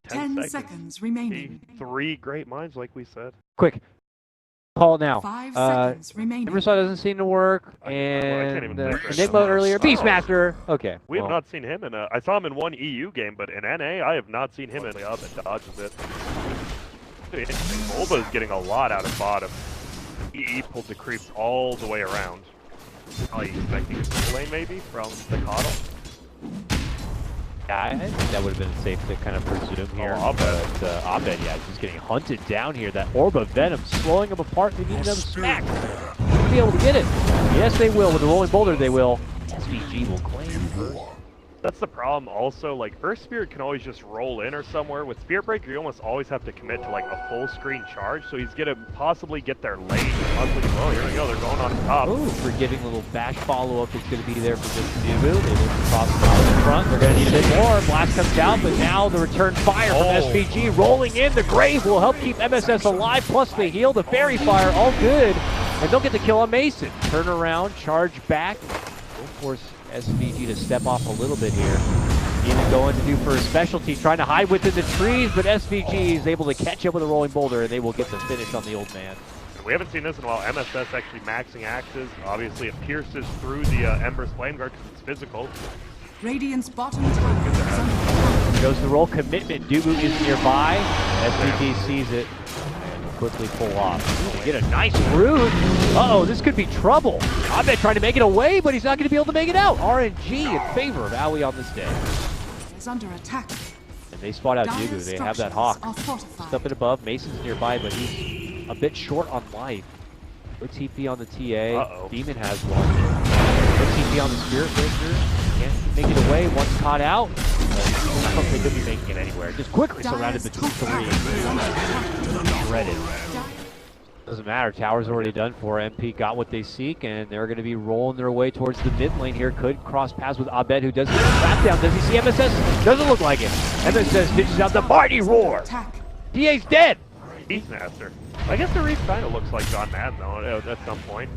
10 seconds remaining. 3 great minds, like we said. Quick. Call it now. 5 seconds remaining. Emersaw doesn't seem to work, and Enigma earlier. Beastmaster. Okay. We have not seen him in a... I saw him in one EU game, but in NA, I have not seen him in a that dodges it. Bulba is getting a lot out of bottom. EE pulled the creeps all the way around. Probably expecting a full lane maybe from the Coddle. Yeah, I think that would have been safe to kind of presume here. But Abed, yeah, he's getting hunted down here. That Orb of Venom slowing him apart. They need another smack to be able to get it. Yes, they will. With the Rolling Boulder, they will. SVG will claim first. That's the problem also, like, Earth Spirit can always just roll in or somewhere. With Spirit Breaker, you almost always have to commit to, like, a full screen charge, so he's gonna possibly get their lane. Oh, here we go, they're going on top. Ooh, forgiving a little bash follow-up is gonna be there for just Nubu. They look to cross the out in front. They're gonna need a bit more. Blast comes down, but now the return fire from SVG rolling in. The Grave will help keep MSS alive, plus they heal. The Fairy Fire, all good. And they'll get the kill on Mason. Turn around, charge back. We'll force SVG to step off a little bit here. Even going to do for a specialty, trying to hide within the trees, but SVG is able to catch up with a Rolling Boulder, and they will get the finish on the old man. We haven't seen this in a while. MSS actually maxing axes. Obviously, it pierces through the Ember's Flame Guard because it's physical. Radiant's bottom tower. Goes the roll commitment. Dubu is nearby. SVG sees it and quickly pull off. Ooh, get a nice root. Uh-oh, this could be trouble. Abed trying to make it away, but he's not going to be able to make it out. RNG in favor of Aoi on this day. Is under attack. And they spot out Dubu. They have that Hawk. Step it above. Mason's nearby, but he's a bit short on life. No TP on the TA. Demon has one. No TP on the Spirit Breaker. Can't make it away. One's caught out. I don't think they'll be making it anywhere. Just quickly surrounded between 3. Shredded. Doesn't matter. Tower's already done for. MP got what they seek, and they're going to be rolling their way towards the mid lane here. Could cross paths with Abed, who does get a trap down. Does he see MSS? Doesn't look like it. MSS ditches out the mighty roar. DA's dead. Beastmaster. I guess the Reef kind of looks like John Madden, though, at some point.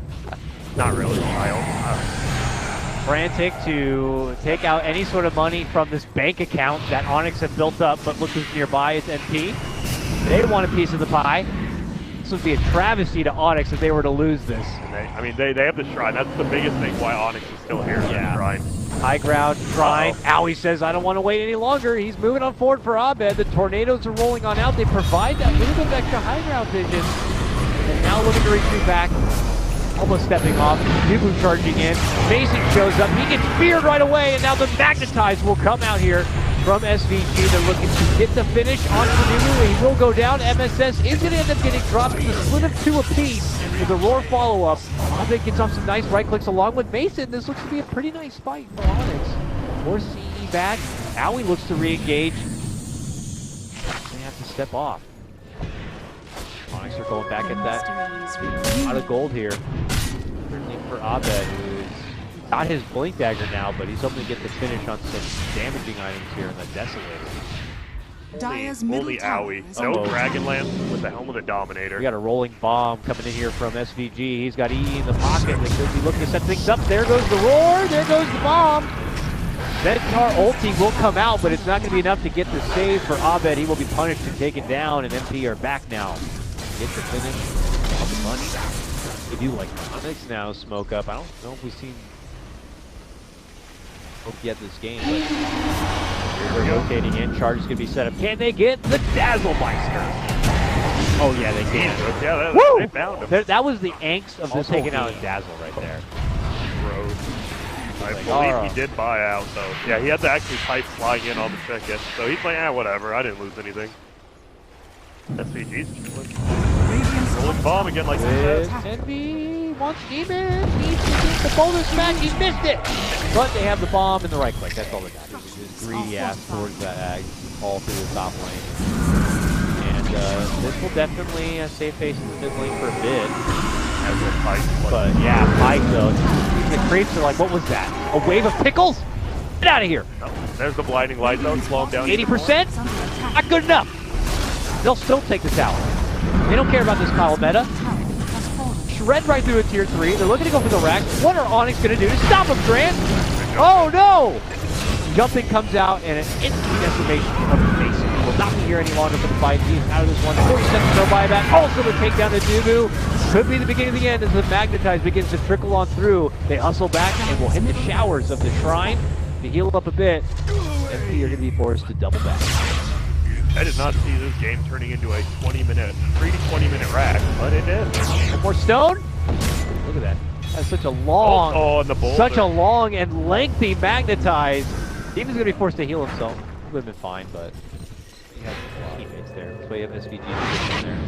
Not really, Frantic to take out any sort of money from this bank account that Onyx have built up, but look who's nearby, it's MP. They want a piece of the pie. This would be a travesty to Onyx if they were to lose this. They have the Shrine. That's the biggest thing why Onyx is still here. Yeah. Shrine. High ground, Shrine. Aoi says, I don't want to wait any longer. He's moving on forward for Abed. The Tornadoes are rolling on out. They provide that little bit of extra high ground vision. And now looking to retreat back. Almost stepping off. Nubu charging in. Mason shows up. He gets feared right away, and now the Magnetize will come out here from SVG. They're looking to get the finish on Nubu. He will go down. MSS is going to end up getting dropped. It's a split of 2 apiece with a roar follow-up. Abed gets off some nice right clicks along with Mason. This looks to be a pretty nice fight for Onyx. More CE back. Aoi looks to re-engage. They have to step off. Onyx are going back at that. Out of gold here. Certainly for Abed, who's got his Blink Dagger now, but he's hoping to get the finish on some damaging items here in the Desolator. Only Aoi. No Dragonlance with the Helm of the Dominator. We got a rolling bomb coming in here from SVG. He's got EE in the pocket. They could be looking to set things up. There goes the roar. There goes the bomb. Centaur ulti will come out, but it's not going to be enough to get the save for Abed. He will be punished and taken down, and MP are back now. Get the finish on the money. They do like Onyx now smoke up. I don't know if we've seen smoke yet this game, but they're rotating in. Charge is going to be set up. Can they get the Dazzlemeister? Oh yeah, they can. Yeah, they found him. That was the angst of this taking out a Dazzle right there. I believe he did buy out, though. Yeah, he had to actually pipe flying in on the ticket. So he's like, whatever, I didn't lose anything. SVG's rolling bomb again, like this. Envy wants Demon. Needs to get the bonus back. He missed it. But they have the bomb in the right click. That's all that matters. Just greedy ass towards that ag all through the top lane. And this will definitely save face in the mid lane for a bit. But yeah, Pike though. The creeps are like, what was that? A wave of pickles? Get out of here. Oh, there's the blinding light though, slow him down. 80%? Not good enough. They'll still take the tower. They don't care about this Kyle meta. Shred right through a tier 3. They're looking to go for the rack. What are Onyx going to do to stop him, Grant? Oh no! Jumping comes out and an instant decimation of Mason will will not be here any longer for the fight. He's out of this one. 40 seconds no buyback. Also the takedown to Dubu. Could be the beginning of the end as the Magnetize begins to trickle on through. They hustle back and will hit the showers of the Shrine to heal up a bit. MP are going to be forced to double back. I did not see this game turning into a 20-minute rack, but it did. One more stone. Look at that. That's such a long, and the such a long and lengthy Magnetize. Demon's going to be forced to heal himself. Would have been fine, but he has teammates there. That's why you have SVG in there.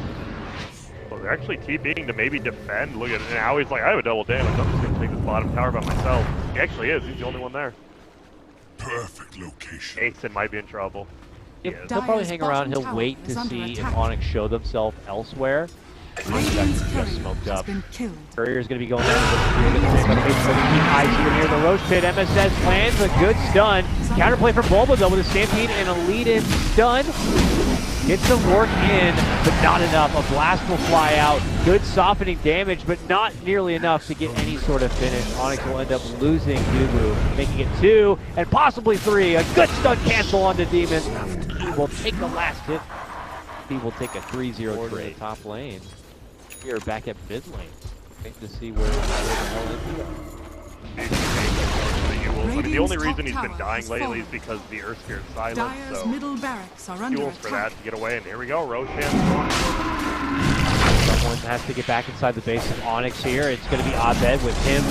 Well, they're actually TPing to maybe defend. Look at it. Now he's like, I have a double damage. I'm just going to take this bottom tower by myself. He actually is. He's the only one there. Perfect location. Asen might be in trouble. He'll probably hang around. He'll wait to see if Onyx show themselves elsewhere. Radiant's Just courier smoked has up. been killed. Courier's going to be going down to the keep eyes here near the Roche pit. MSS plans a good stun. Counterplay from Bulba though with a Stampede and a lead-in stun. Gets some work in, but not enough. A blast will fly out. Good softening damage, but not nearly enough to get any sort of finish. Onyx will end up losing Dubu, making it 2 and possibly 3. A good stun cancel onto Demon. He will take the last hit. He will take a 3-0 to the top lane. We are back at mid lane. Wait to see where the hell is I mean, the only reason he's been dying lately is because the Earth Spirit's silent, Dire's so middle barracks are under fuels for attack. that to get away, and here we go, Roshan. Someone has to get back inside the base of Onyx here. It's going to be Abed with him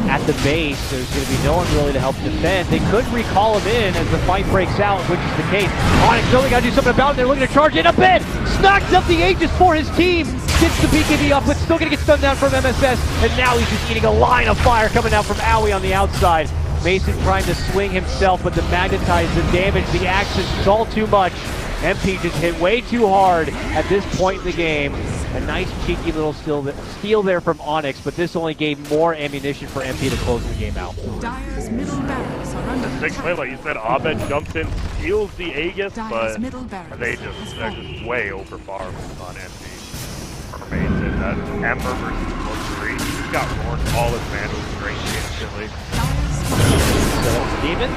at the base. There's going to be no one really to help defend. They could recall him in as the fight breaks out, which is the case. Onyx really got to do something about it. They're looking to charge in. Abed snacks up the Aegis for his team. Gets the BKB up, but still going to get stunned down from MSS. And now he's just eating a line of fire coming down from Owie on the outside. Mason trying to swing himself, but the Magnetize, the damage, the access is all too much. MP just hit way too hard at this point in the game. A nice cheeky little steal there from Onyx, but this only gave more ammunition for MP to close the game out. Dire's middle barracks are under Big play, attack. like you said, Abed jumps in, steals the Aegis, Dire's but middle barracks they're has just fallen. way over far on MP. Or Mason, that Ember versus Book 3, he's got Rourke, all his mana was great instantly. Demon.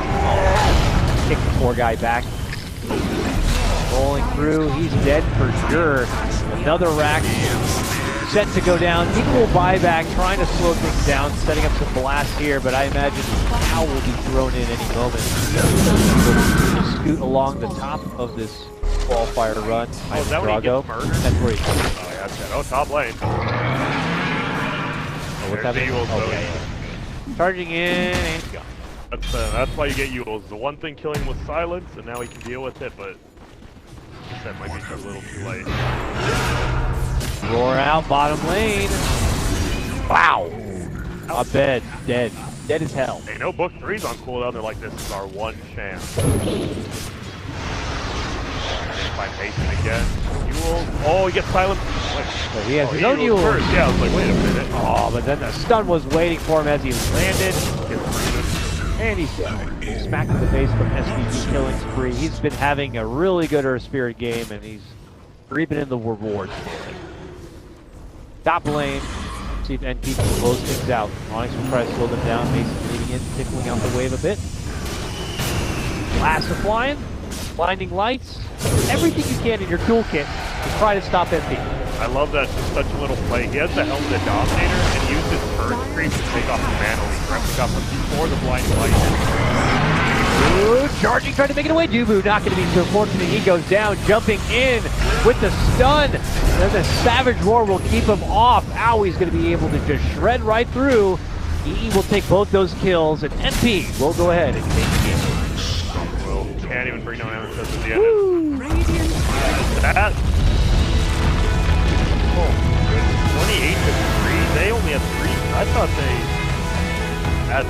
Kick the poor guy back. Rolling through. He's dead for sure. Another rack set to go down. People will buy back, trying to slow things down, setting up some blasts here, but I imagine Owl will be thrown in any moment. Just scoot along the top of this qualifier run. Oh, is that when he gets murdered? That's where he's Oh, yeah, that's it. Oh, top lane. Oh, what's There's the happening? Eagles, Oh, though. yeah. Charging in and gone. That's why you get Yules. The one thing killing with silence, and now he can deal with it, but that might be a little too late. Roar out, bottom lane. Wow. Abed, dead. Dead as hell. Hey, no Book 3's on cooldown. They're like, this is our one chance. By Mason again. Yules. Oh, he gets silent. So he has his own Yules Yules. first. Yeah, I was like, wait a minute. Oh, but then the stun was waiting for him as he landed. And he's dead. He smacked in the face from SVG killing spree. He's been having a really good Earth Spirit game, and he's reaping in the rewards. Top lane. See if NP can close things out. Onyx will try to slow them down. Mason leading in, tickling out the wave a bit. Blast are flying. Blinding lights. Everything you can in your toolkit to try to stop NP. I love that. Just such a little play. He has the Helmet of Dominator and used his burst creep to take off the mana. He correctly got from before the blinding light. Ooh, charging, trying to make it away. Dubu not going to be so fortunate. He goes down, jumping in with the stun. Then the Savage Roar will keep him off. Owie's going to be able to just shred right through. EE will take both those kills, and MP will go ahead and take the game. Well, can't even bring down Emerson at the end. Woo! Radiant That. Oh, 28 to 3. They only had 3. I thought they had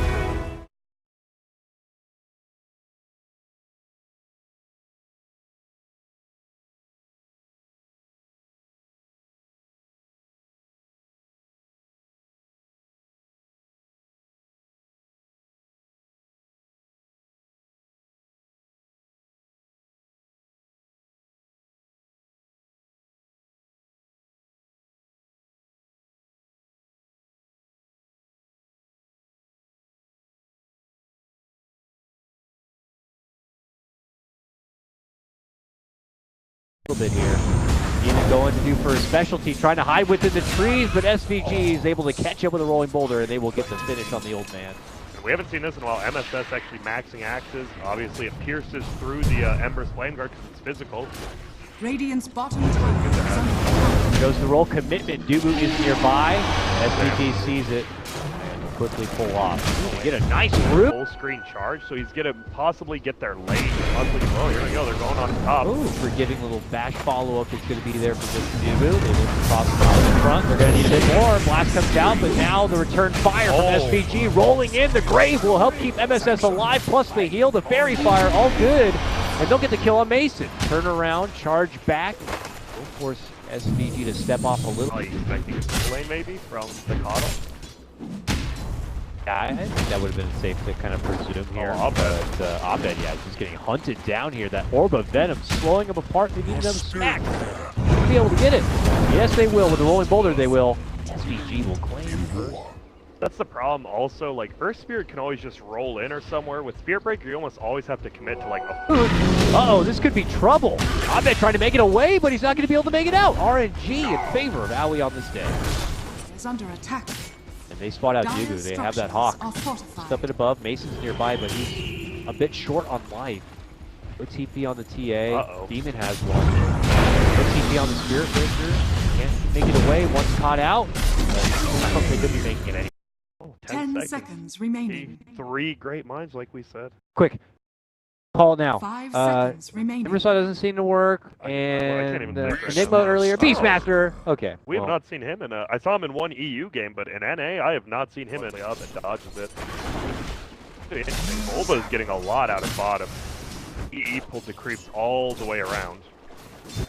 little bit here. Even going to do for a specialty, trying to hide within the trees, but SVG is able to catch up with a rolling boulder, and they will get the finish on the old man. We haven't seen this in a while. MSS actually maxing axes. Obviously, it pierces through the Ember's Flame Guard because it's physical. Radiant's bottom tower is under attack. Goes the roll commitment. Dubu is nearby. SVG sees it and will quickly pull off. Ooh, get a nice root. Full screen charge, so he's going to possibly get their lane. Oh, here we go. They're going on top. Ooh, forgetting a little bash follow-up is going to be there for this Dubu. They look to cross the top in front. They're going to need a bit more. Blast comes down, but now the return fire from SVG rolling in. The Grave will help keep MSS alive, plus the heal, the Fairy Fire, all good. And they'll get the kill on Mason. Turn around, charge back. We'll force SVG to step off a little. Are you expecting a lane maybe from the Coddle? Yeah, I think that would have been safe to kind of presume here. Abed. But Abed, yeah, is just getting hunted down here. That Orb of Venom slowing him apart. They need them smacked. They'll be able to get it. Yes, they will. With the Rolling Boulder, they will. SVG will claim first. That's the problem also, like, Earth Spirit can always just roll in or somewhere. With Spirit Breaker, you almost always have to commit to, like, a... Uh-oh, this could be trouble. Abed trying to make it away, but he's not going to be able to make it out. RNG in favor of Owie on this day. Is under attack. And they spot out Dire Dugu. They have that structures Hawk. are fortified. Just up and above. Mason's nearby, but he's a bit short on life. No TP on the TA. Uh-oh. Demon has one. No TP on the Spirit Breaker. Can't make it away once caught out. But I don't think they'll be making it anymore. Oh, 10 seconds remaining. 3 great minds, like we said. Quick. Call now. 5 seconds remaining. Emersaw doesn't seem to work. I can't And even think right Enigma now. earlier. Beastmaster. Okay. We have well, not seen him in I saw him in one EU game, but in NA, I have not seen him in the other dodges it. Interesting. Bulba is getting a lot out of bottom. He pulled the creeps all the way around.